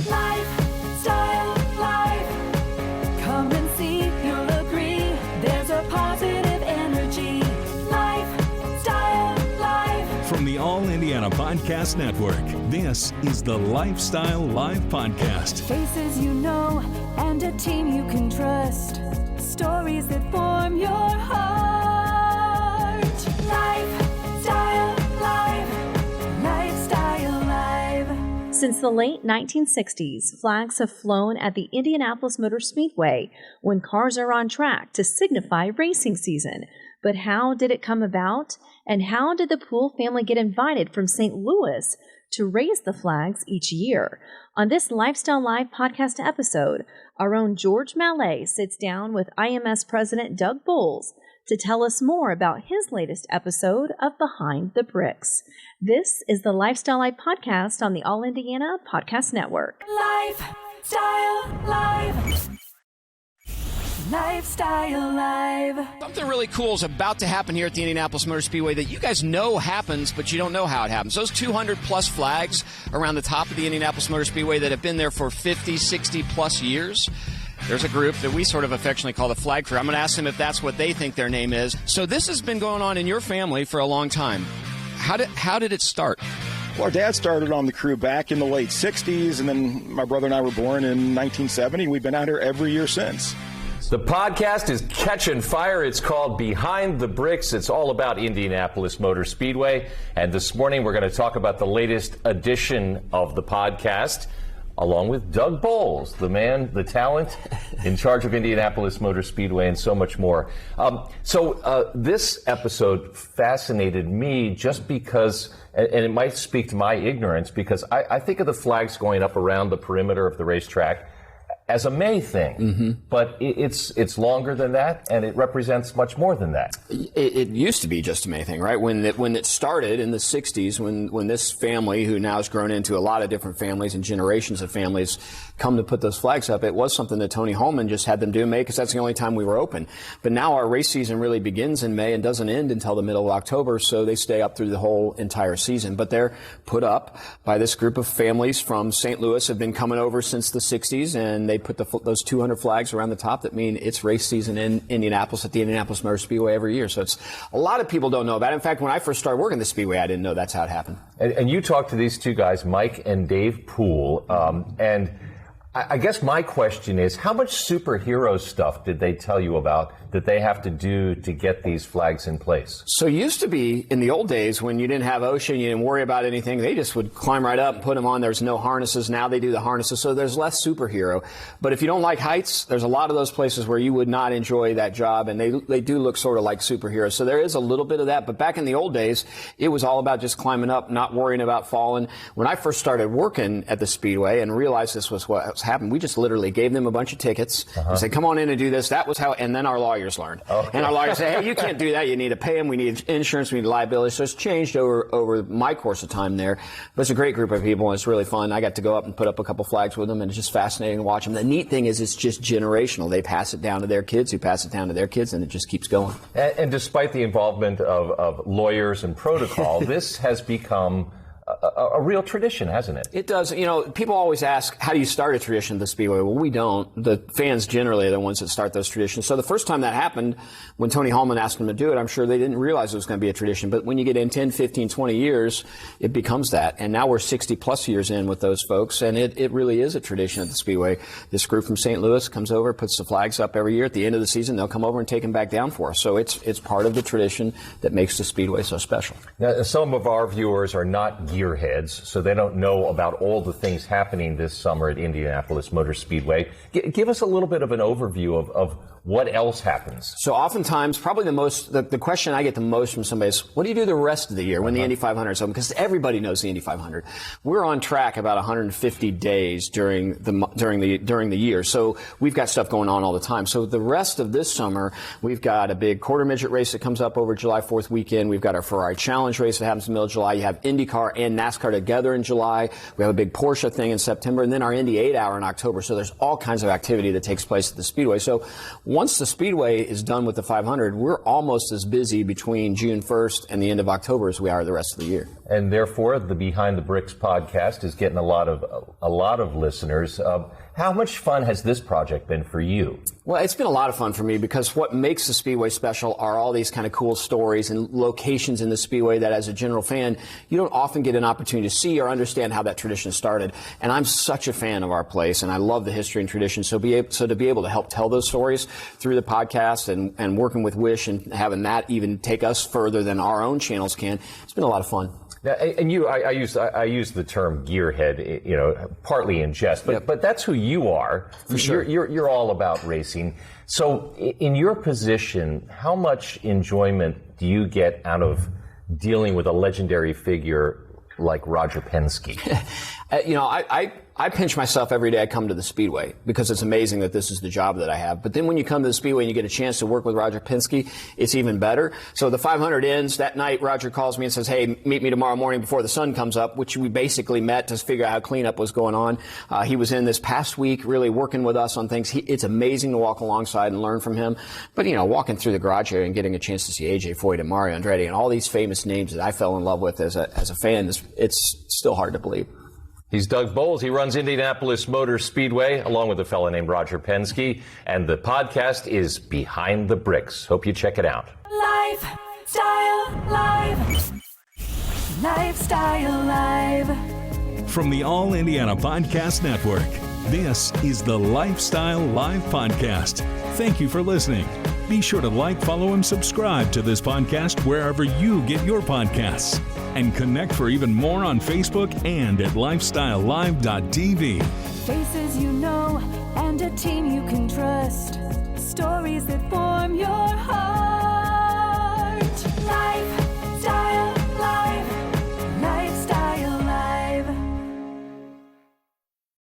Lifestyle Live. Come and see, you'll agree. There's a positive energy. Lifestyle Live. From the All Indiana Podcast Network, this is the Lifestyle Live Podcast. Faces you know and a team you can trust. Stories that form your heart. Lifestyle Live. Lifestyle Live. Since the late 1960s, flags have flown at the Indianapolis Motor Speedway when cars are on track to signify racing season. But how did it come about? And how did the Poole family get invited from St. Louis to raise the flags each year? On this Lifestyle Live podcast episode, our own George Mallet sits down with IMS President Doug Boles to tell us more about his latest episode of Behind the Bricks. This is the Lifestyle Live podcast on the All Indiana Podcast Network. Lifestyle Live. Lifestyle Live. Something really cool is about to happen here at the Indianapolis Motor Speedway that you guys know happens, but you don't know how it happens. Those 200-plus flags around the top of the Indianapolis Motor Speedway that have been there for 50, 60-plus years. There's a group that we sort of affectionately call the Flag Crew. I'm going to ask them if that's what they think their name is. So this has been going on in your family for a long time. How did it start? Well, our dad started on the crew back in the late 60s, and then my brother and I were born in 1970. We've been out here every year since. The podcast is catching fire. It's called Behind the Bricks. It's all about Indianapolis Motor Speedway. And this morning we're going to talk about the latest edition of the podcast, along with Doug Boles, the man, the talent in charge of Indianapolis Motor Speedway, and so much more. This episode fascinated me just because, and it might speak to my ignorance, because I think of the flags going up around the perimeter of the racetrack as a May thing, but it's longer than that, and it represents much more than that. It used to be just a May thing, right? When it started in the 60s, when this family, who now has grown into a lot of different families and generations of families, come to put those flags up, it was something that Tony Holman just had them do in May because that's the only time we were open. But now our race season really begins in May and doesn't end until the middle of October, so they stay up through the whole entire season. But they're put up by this group of families from St. Louis, have been coming over since the 60s, and they put those 200 flags around the top that mean it's race season in Indianapolis at the Indianapolis Motor Speedway every year. So it's a lot of people don't know about it. In fact, when I first started working the Speedway, I didn't know that's how it happened. And you talked to these two guys, Mike and Dave Poole, and I guess my question is, how much superhero stuff did they tell you about that they have to do to get these flags in place? So it used to be, in the old days, when you didn't have OSHA and you didn't worry about anything, they just would climb right up and put them on. There's no harnesses. Now they do the harnesses, so there's less superhero. But if you don't like heights, there's a lot of those places where you would not enjoy that job, and they do look sort of like superheroes. So there is a little bit of that. But back in the old days, it was all about just climbing up, not worrying about falling. When I first started working at the Speedway and realized this was what was happening, we just literally gave them a bunch of tickets and said, come on in and do this. That was how, and then our lawyers learned. Okay. And our lawyers say, hey, you can't do that. You need to pay them. We need insurance. We need liability. So it's changed over my course of time there. But it's a great group of people, and it's really fun. I got to go up and put up a couple flags with them, and it's just fascinating to watch them. The neat thing is it's just generational. They pass it down to their kids, who pass it down to their kids, and it just keeps going. And despite the involvement of lawyers and protocol, this has become a real tradition, hasn't it? It does. You know, people always ask, how do you start a tradition at the Speedway? Well, we don't. The fans generally are the ones that start those traditions. So the first time that happened, when Tony Holman asked them to do it, I'm sure they didn't realize it was going to be a tradition. But when you get in 10, 15, 20 years, it becomes that. And now we're 60-plus years in with those folks, and it really is a tradition at the Speedway. This group from St. Louis comes over, puts the flags up every year. At the end of the season, they'll come over and take them back down for us. So it's part of the tradition that makes the Speedway so special. Now, some of our viewers are not gearheads, so they don't know about all the things happening this summer at Indianapolis Motor Speedway. Give us a little bit of an overview of what else happens? So oftentimes, probably the question I get the most from somebody is, what do you do the rest of the year when the Indy 500 is open? Because everybody knows the Indy 500. We're on track about 150 days during the year. So we've got stuff going on all the time. So the rest of this summer, we've got a big quarter midget race that comes up over July 4th weekend. We've got our Ferrari Challenge race that happens in the middle of July. You have IndyCar and NASCAR together in July. We have a big Porsche thing in September, and then our Indy 8 Hour in October. So there's all kinds of activity that takes place at the Speedway. So once the Speedway is done with the 500, we're almost as busy between June 1st and the end of October as we are the rest of the year. And therefore, the Behind the Bricks podcast is getting a lot of listeners. How much fun has this project been for you? Well, it's been a lot of fun for me because what makes the Speedway special are all these kind of cool stories and locations in the Speedway that as a general fan, you don't often get an opportunity to see or understand how that tradition started. And I'm such a fan of our place, and I love the history and tradition. So to be able to help tell those stories through the podcast and working with Wish and having that even take us further than our own channels can, it's been a lot of fun. Now, and I use the term gearhead, partly in jest, but that's who you are. For sure. You're all about racing. So, in your position, how much enjoyment do you get out of dealing with a legendary figure like Roger Penske? I pinch myself every day I come to the Speedway because it's amazing that this is the job that I have. But then when you come to the Speedway and you get a chance to work with Roger Penske, it's even better. So the 500 ends. That night, Roger calls me and says, hey, meet me tomorrow morning before the sun comes up, which we basically met to figure out how cleanup was going on. He was in this past week really working with us on things. It's amazing to walk alongside and learn from him. But, walking through the garage area and getting a chance to see AJ Foyt and Mario Andretti and all these famous names that I fell in love with as a fan, it's still hard to believe. He's Doug Boles. He runs Indianapolis Motor Speedway along with a fellow named Roger Penske. And the podcast is Behind the Bricks. Hope you check it out. Lifestyle Live. Lifestyle Live. From the All Indiana Podcast Network, this is the Lifestyle Live Podcast. Thank you for listening. Be sure to like, follow, and subscribe to this podcast wherever you get your podcasts. And connect for even more on Facebook and at lifestylelive.tv. Faces you know and a team you can trust. Stories that form your heart.